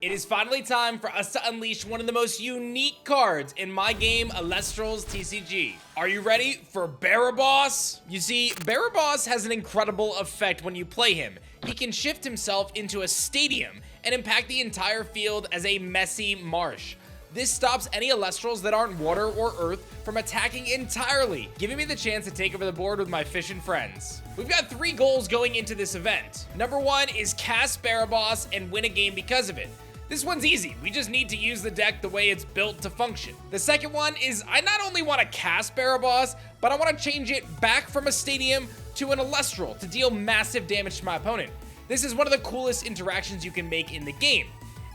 It is finally time for us to unleash one of the most unique cards in my game, Elestrals TCG. Are you ready for Baraboss? You see, Baraboss has an incredible effect when you play him. He can shift himself into a stadium and impact the entire field as a messy marsh. This stops any Elestrals that aren't water or earth from attacking entirely, giving me the chance to take over the board with my fishing friends. We've got 3 goals going into this event. Number 1 is cast Baraboss and win a game because of it. This one's easy, we just need to use the deck the way it's built to function. The second one is I not only want to cast Baraboss, but I want to change it back from a stadium to an Elestral to deal massive damage to my opponent. This is one of the coolest interactions you can make in the game.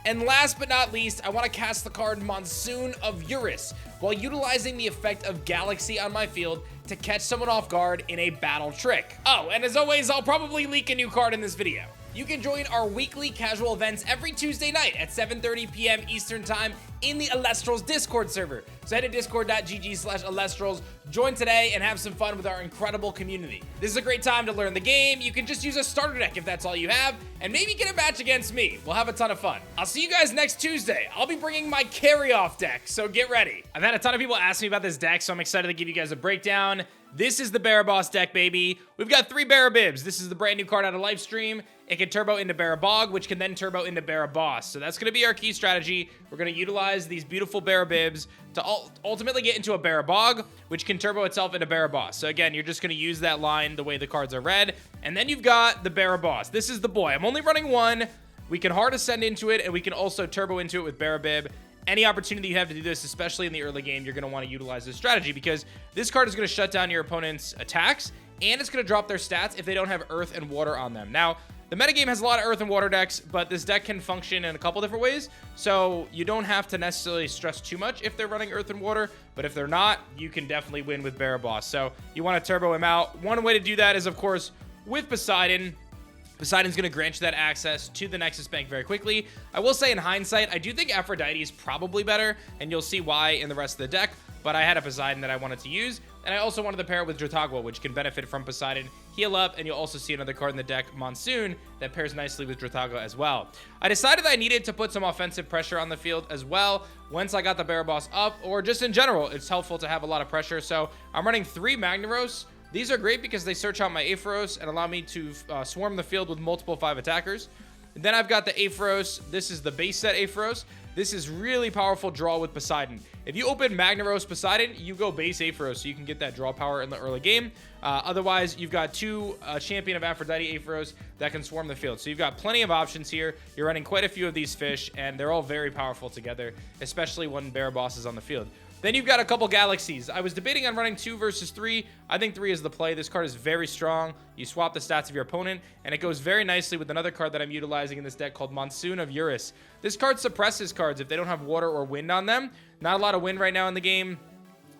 And last but not least, I want to cast the card Monsoon of Eurus while utilizing the effect of Galaxy on my field to catch someone off guard in a battle trick. Oh, and as always, I'll probably leak a new card in this video. You can join our weekly casual events every Tuesday night at 7:30 p.m. Eastern Time in the Elestrals Discord server. So head to discord.gg/Elestrals, join today, and have some fun with our incredible community. This is a great time to learn the game. You can just use a starter deck if that's all you have, and maybe get a match against me. We'll have a ton of fun. I'll see you guys next Tuesday. I'll be bringing my carry-off deck, so get ready. I've had a ton of people ask me about this deck, so I'm excited to give you guys a breakdown. This is the Baraboss deck, baby. We've got 3 Barabibs. This is the brand new card out of Lifestream. It can turbo into Barabog, which can then turbo into Baraboss. So that's going to be our key strategy. We're going to utilize these beautiful Barabibs to ultimately get into a Barabog, which can turbo itself into Baraboss. So again, you're just going to use that line the way the cards are read. And then you've got the Baraboss. This is the boy. I'm only running 1. We can hard ascend into it, and we can also turbo into it with Barabib. Any opportunity you have to do this, especially in the early game, you're going to want to utilize this strategy because this card is going to shut down your opponent's attacks, and it's going to drop their stats if they don't have earth and water on them. Now, the metagame has a lot of earth and water decks, but this deck can function in a couple different ways, so you don't have to necessarily stress too much if they're running earth and water, but if they're not, you can definitely win with Baraboss. So you want to turbo him out. One way to do that is, of course, with Poseidon. Poseidon's going to grant you that access to the Nexus Bank very quickly. I will say in hindsight, I do think Aphrodite is probably better, and you'll see why in the rest of the deck, but I had a Poseidon that I wanted to use, and I also wanted to pair it with Drotagwa, which can benefit from Poseidon, heal up, and you'll also see another card in the deck, Monsoon, that pairs nicely with Drotagwa as well. I decided that I needed to put some offensive pressure on the field as well once I got the Baraboss up, or just in general, it's helpful to have a lot of pressure. So I'm running 3 Magnaros. These are great because they search out my Aepharos and allow me to swarm the field with multiple 5 attackers. And then I've got the Aepharos. This is the base set Aepharos. This is really powerful draw with Poseidon. If you open Magnaros Poseidon, you go base Aepharos, so you can get that draw power in the early game. Otherwise, you've got 2 Champion of Aphrodite Aepharos that can swarm the field. So you've got plenty of options here. You're running quite a few of these fish, and they're all very powerful together, especially when Baraboss is on the field. Then you've got a couple Galaxies. I was debating on running 2 versus 3. I think 3 is the play. This card is very strong. You swap the stats of your opponent, and it goes very nicely with another card that I'm utilizing in this deck called Monsoon of Eurus. This card suppresses cards if they don't have water or wind on them. Not a lot of wind right now in the game.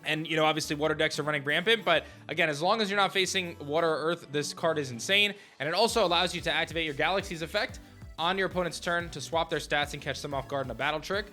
And, you know, obviously water decks are running rampant, but again, as long as you're not facing water or earth, this card is insane. And it also allows you to activate your Galaxy's effect on your opponent's turn to swap their stats and catch them off guard in a battle trick.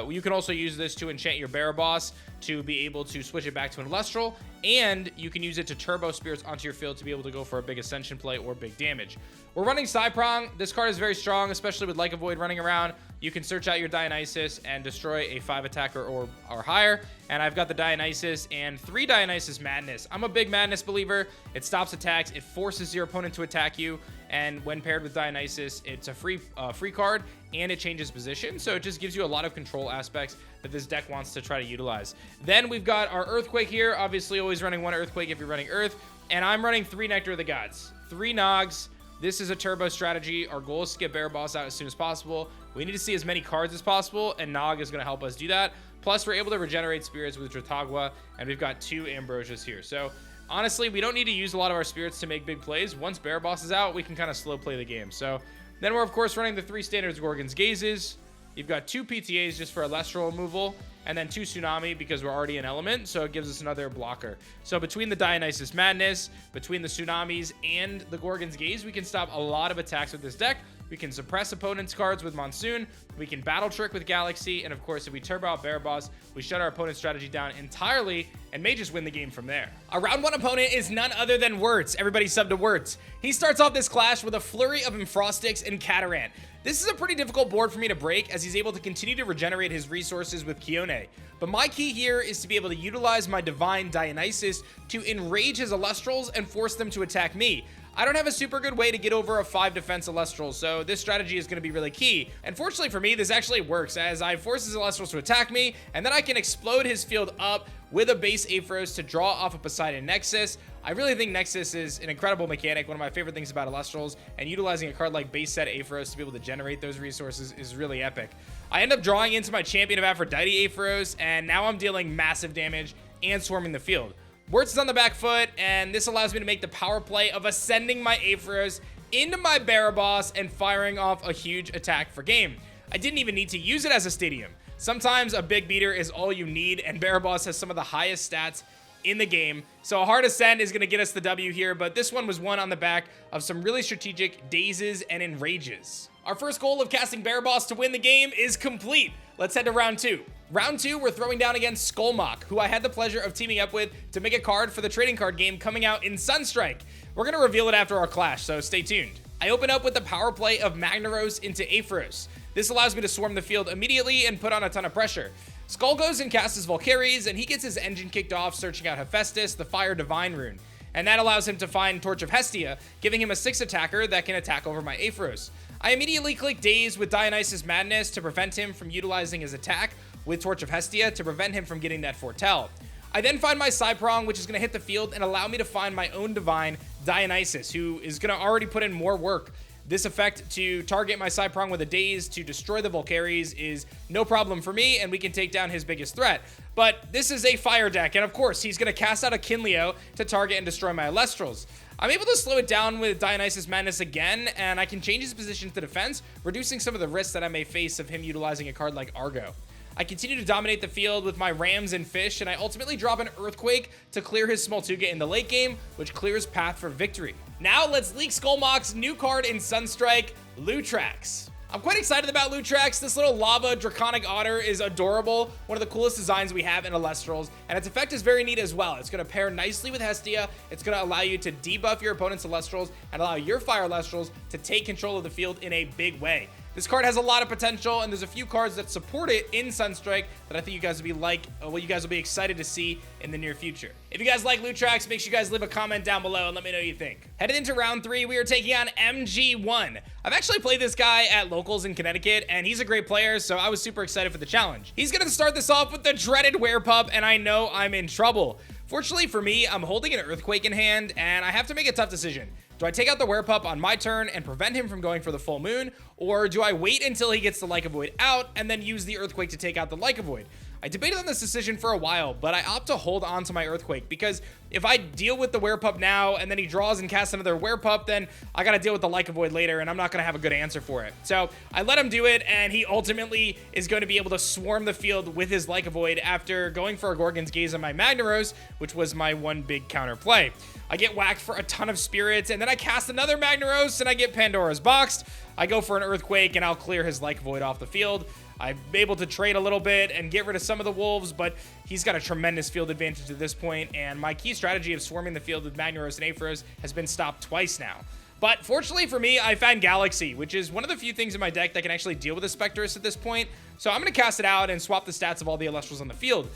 You can also use this to enchant your Baraboss to be able to switch it back to an Elestral, and you can use it to turbo spirits onto your field to be able to go for a big Ascension play or big damage. We're running Cyprong. This card is very strong, especially with Like a Void running around. You can search out your Dionysus and destroy a 5 attacker or higher. And I've got the Dionysus and 3 Dionysus Madness. I'm a big Madness believer. It stops attacks. It forces your opponent to attack you. And when paired with Dionysus, it's a free card, and it changes position. So it just gives you a lot of control aspects that this deck wants to try to utilize. Then we've got our Earthquake here. Obviously, always running 1 Earthquake if you're running Earth. And I'm running 3 Nectar of the Gods. 3 Nogs. This is a turbo strategy. Our goal is to get Baraboss out as soon as possible. We need to see as many cards as possible, and Nog is going to help us do that. Plus, we're able to regenerate spirits with Drotagwa, and we've got 2 Ambrosias here. So, honestly, we don't need to use a lot of our spirits to make big plays. Once Baraboss is out, we can kind of slow play the game. So, then we're, of course, running the 3 Standards Gorgon's Gazes. You've got 2 PTAs just for Elestral removal, and then 2 Tsunami because we're already an element, so it gives us another blocker. So between the Dionysus Madness, between the Tsunamis, and the Gorgon's Gaze, we can stop a lot of attacks with this deck, we can suppress opponents' cards with Monsoon, we can battle trick with Galaxy, and of course, if we turbo out Baraboss, we shut our opponent's strategy down entirely and may just win the game from there. Our round 1 opponent is none other than Wirtz. Everybody sub to Wirtz. He starts off this clash with a flurry of Enfrostics and Catarant. This is a pretty difficult board for me to break, as he's able to continue to regenerate his resources with Kione. But my key here is to be able to utilize my Divine Dionysus to enrage his Elestrals and force them to attack me. I don't have a super good way to get over a 5 defense Elestral, so this strategy is going to be really key. And fortunately for me, this actually works, as I force his Elestrals to attack me, and then I can explode his field up with a base Aphros to draw off a Poseidon Nexus. I really think Nexus is an incredible mechanic, one of my favorite things about Elestrals, and utilizing a card like base set Aphros to be able to generate those resources is really epic. I end up drawing into my Champion of Aphrodite Aphros, and now I'm dealing massive damage and swarming the field. Wirtz is on the back foot, and this allows me to make the power play of ascending my Aphros into my Baraboss and firing off a huge attack for game. I didn't even need to use it as a stadium. Sometimes a big beater is all you need, and Baraboss has some of the highest stats in the game. So a hard ascend is going to get us the W here, but this one was won on the back of some really strategic dazes and enrages. Our first goal of casting Baraboss to win the game is complete. Let's head to round 2. Round 2, we're throwing down against Skullmock, who I had the pleasure of teaming up with to make a card for the trading card game coming out in Sunstrike. We're going to reveal it after our clash, so stay tuned. I open up with the power play of Magnaros into Aphros. This allows me to swarm the field immediately and put on a ton of pressure. Skull goes and casts his Valkyries, and he gets his engine kicked off searching out Hephaestus, the Fire Divine rune. And that allows him to find Torch of Hestia, giving him a 6 attacker that can attack over my Aphros. I immediately click Daze with Dionysus Madness to prevent him from utilizing his attack with Torch of Hestia to prevent him from getting that Foretell. I then find my Cyprong, which is going to hit the field and allow me to find my own Divine Dionysus, who is going to already put in more work. This effect to target my Cyprong with a Daze to destroy the Valkyries is no problem for me, and we can take down his biggest threat. But this is a fire deck, and of course, he's going to cast out a Kinleo to target and destroy my Elestrals. I'm able to slow it down with Dionysus Madness again, and I can change his position to defense, reducing some of the risks that I may face of him utilizing a card like Argo. I continue to dominate the field with my Rams and Fish, and I ultimately drop an Earthquake to clear his Smoltuga in the late game, which clears path for victory. Now let's leak Skullmock's new card in Sunstrike, Lutrax. I'm quite excited about Lutrax. This little lava draconic otter is adorable, one of the coolest designs we have in Elestrals, and its effect is very neat as well. It's going to pair nicely with Hestia. It's going to allow you to debuff your opponent's Elestrals and allow your Fire Elestrals to take control of the field in a big way. This card has a lot of potential, and there's a few cards that support it in Sunstrike that I think you guys will be excited to see in the near future. If you guys like Lutrax, make sure you guys leave a comment down below and let me know what you think. Headed into round 3, we are taking on MG1. I've actually played this guy at locals in Connecticut, and he's a great player, so I was super excited for the challenge. He's gonna start this off with the dreaded Werepup, and I know I'm in trouble. Fortunately for me, I'm holding an Earthquake in hand, and I have to make a tough decision. Do I take out the Werepup on my turn and prevent him from going for the full moon, or do I wait until he gets the Lyca Void out and then use the Earthquake to take out the Lyca Void? I debated on this decision for a while, but I opt to hold on to my Earthquake because if I deal with the Werepup now and then he draws and casts another Werepup, then I gotta deal with the Lyca Void later and I'm not gonna have a good answer for it. So I let him do it, and he ultimately is going to be able to swarm the field with his Lyca Void after going for a Gorgon's Gaze on my Magnaros, which was my one big counter play. I get whacked for a ton of spirits, and then I cast another Magnaros and I get Pandora's Boxed. I go for an Earthquake and I'll clear his Lyca Void off the field. I'm able to trade a little bit and get rid of some of the wolves, but he's got a tremendous field advantage at this point, and my key strategy of swarming the field with Magnaros and Aphros has been stopped twice now. But fortunately for me, I found Galaxy, which is one of the few things in my deck that can actually deal with a Spectrus at this point, so I'm going to cast it out and swap the stats of all the Elestrals on the field.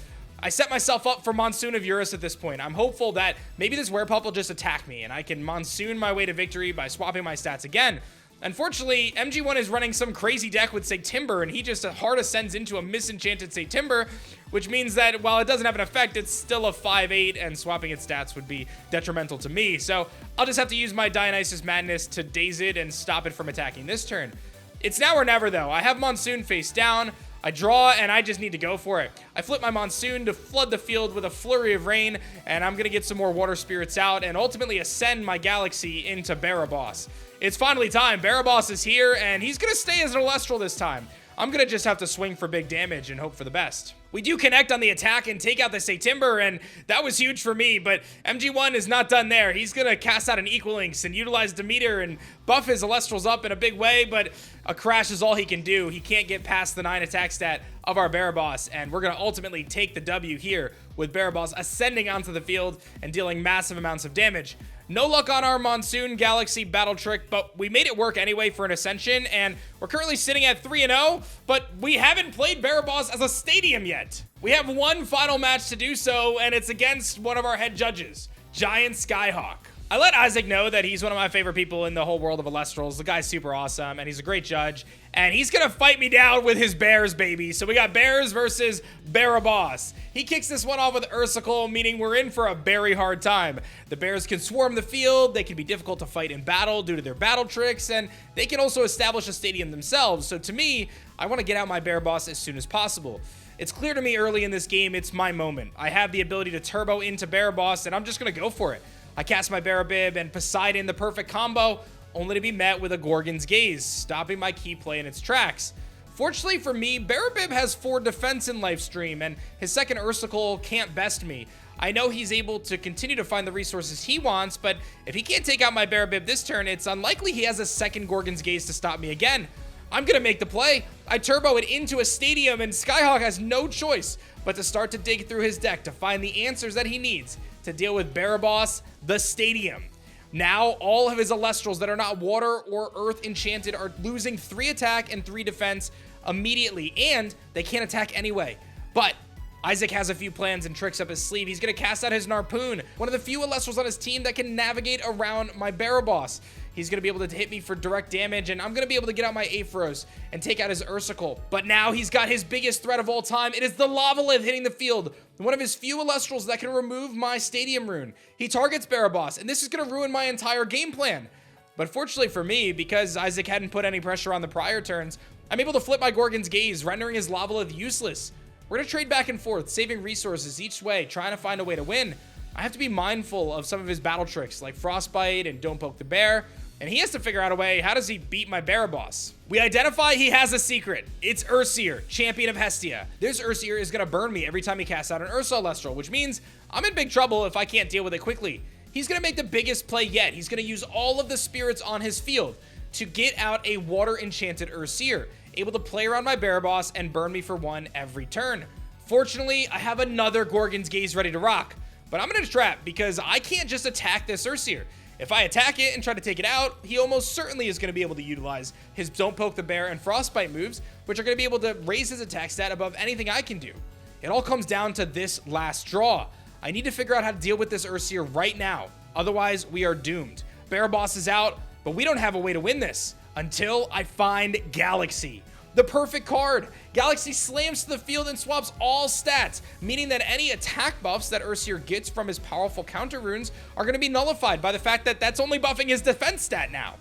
I set myself up for Monsoon of Eurus at this point. I'm hopeful that maybe this Werepup will just attack me, and I can Monsoon my way to victory by swapping my stats again. Unfortunately, MG1 is running some crazy deck with, say, Timber, and he just hard ascends into a misenchanted, say, Timber, which means that while it doesn't have an effect, it's still a 5/8, and swapping its stats would be detrimental to me. So I'll just have to use my Dionysus Madness to daze it and stop it from attacking this turn. It's now or never, though. I have Monsoon face down. I draw, and I just need to go for it. I flip my Monsoon to flood the field with a flurry of rain, and I'm going to get some more Water Spirits out and ultimately ascend my Galaxy into Baraboss. It's finally time. Baraboss is here, and he's going to stay as an Elestral this time. I'm gonna just have to swing for big damage and hope for the best. We do connect on the attack and take out the Timber, and that was huge for me, but MG1 is not done there. He's gonna cast out an Equal Links and utilize Demeter and buff his Elestrals up in a big way, but a crash is all he can do. He can't get past the 9 attack stat of our Baraboss, and we're gonna ultimately take the W here with Baraboss ascending onto the field and dealing massive amounts of damage. No luck on our Monsoon Galaxy battle trick, but we made it work anyway for an Ascension, and we're currently sitting at 3-0, but we haven't played Baraboss as a stadium yet. We have one final match to do so, and it's against one of our head judges, Giant Skyhawk. I let Isaac know that he's one of my favorite people in the whole world of Elestrals. The guy's super awesome, and he's a great judge, and he's gonna fight me down with his bears, baby. So we got bears versus Baraboss. He kicks this one off with Ursicle, meaning we're in for a very hard time. The bears can swarm the field, they can be difficult to fight in battle due to their battle tricks, and they can also establish a stadium themselves. So to me, I want to get out my Baraboss as soon as possible. It's clear to me early in this game, it's my moment. I have the ability to turbo into Baraboss, and I'm just gonna go for it. I cast my Barabib and Poseidon, the perfect combo, only to be met with a Gorgon's Gaze, stopping my key play in its tracks. Fortunately for me, Barabib has 4 defense in Lifestream, and his second Ursicle can't best me. I know he's able to continue to find the resources he wants, but if he can't take out my Barabib this turn, it's unlikely he has a second Gorgon's Gaze to stop me again. I'm gonna make the play. I turbo it into a stadium, and Skyhawk has no choice but to start to dig through his deck to find the answers that he needs to deal with Baraboss, the stadium. Now, all of his Elestrals that are not water or earth enchanted are losing 3 attack and 3 defense immediately, and they can't attack anyway. But Isaac has a few plans and tricks up his sleeve. He's gonna cast out his Narpoon, one of the few Elestrals on his team that can navigate around my Baraboss. He's gonna be able to hit me for direct damage, and I'm gonna be able to get out my Aphros and take out his Ursicle. But now he's got his biggest threat of all time. It is the Lavalith hitting the field, one of his few Elestrals that can remove my Stadium Rune. He targets Baraboss, and this is gonna ruin my entire game plan. But fortunately for me, because Isaac hadn't put any pressure on the prior turns, I'm able to flip my Gorgon's Gaze, rendering his Lavalith useless. We're gonna trade back and forth, saving resources each way, trying to find a way to win. I have to be mindful of some of his battle tricks, like Frostbite and Don't Poke the Bear, and he has to figure out a way, how does he beat my Baraboss? We identify he has a secret. It's Ursier, champion of Hestia. This Ursier is gonna burn me every time he casts out an Ursa Celestial, which means I'm in big trouble if I can't deal with it quickly. He's gonna make the biggest play yet. He's gonna use all of the spirits on his field to get out a water enchanted Ursier, able to play around my Baraboss and burn me for 1 every turn. Fortunately, I have another Gorgon's Gaze ready to rock, but I'm gonna trap because I can't just attack this Ursier. If I attack it and try to take it out, he almost certainly is going to be able to utilize his Don't Poke the Bear and Frostbite moves, which are going to be able to raise his attack stat above anything I can do. It all comes down to this last draw. I need to figure out how to deal with this Ursier right now. Otherwise, we are doomed. Baraboss is out, but we don't have a way to win this until I find Galaxy. The perfect card. Galaxy slams to the field and swaps all stats, meaning that any attack buffs that Ursier gets from his powerful counter runes are going to be nullified by the fact that that's only buffing his defense stat now.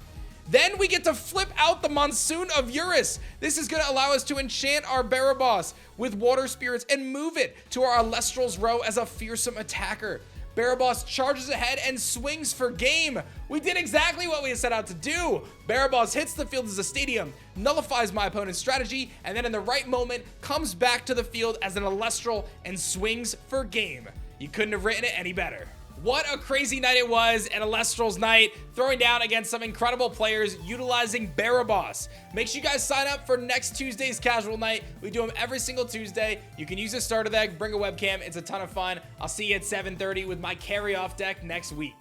Then we get to flip out the Monsoon of Eurus. This is going to allow us to enchant our Baraboss with water spirits and move it to our Elestrals row as a fearsome attacker. Baraboss charges ahead and swings for game. We did exactly what we set out to do. Baraboss hits the field as a stadium, nullifies my opponent's strategy, and then in the right moment comes back to the field as an Elestral and swings for game. You couldn't have written it any better. What a crazy night it was at Elestrals night, throwing down against some incredible players utilizing Baraboss. Make sure you guys sign up for next Tuesday's casual night. We do them every single Tuesday. You can use a starter deck, bring a webcam. It's a ton of fun. I'll see you at 7:30 with my carry-off deck next week.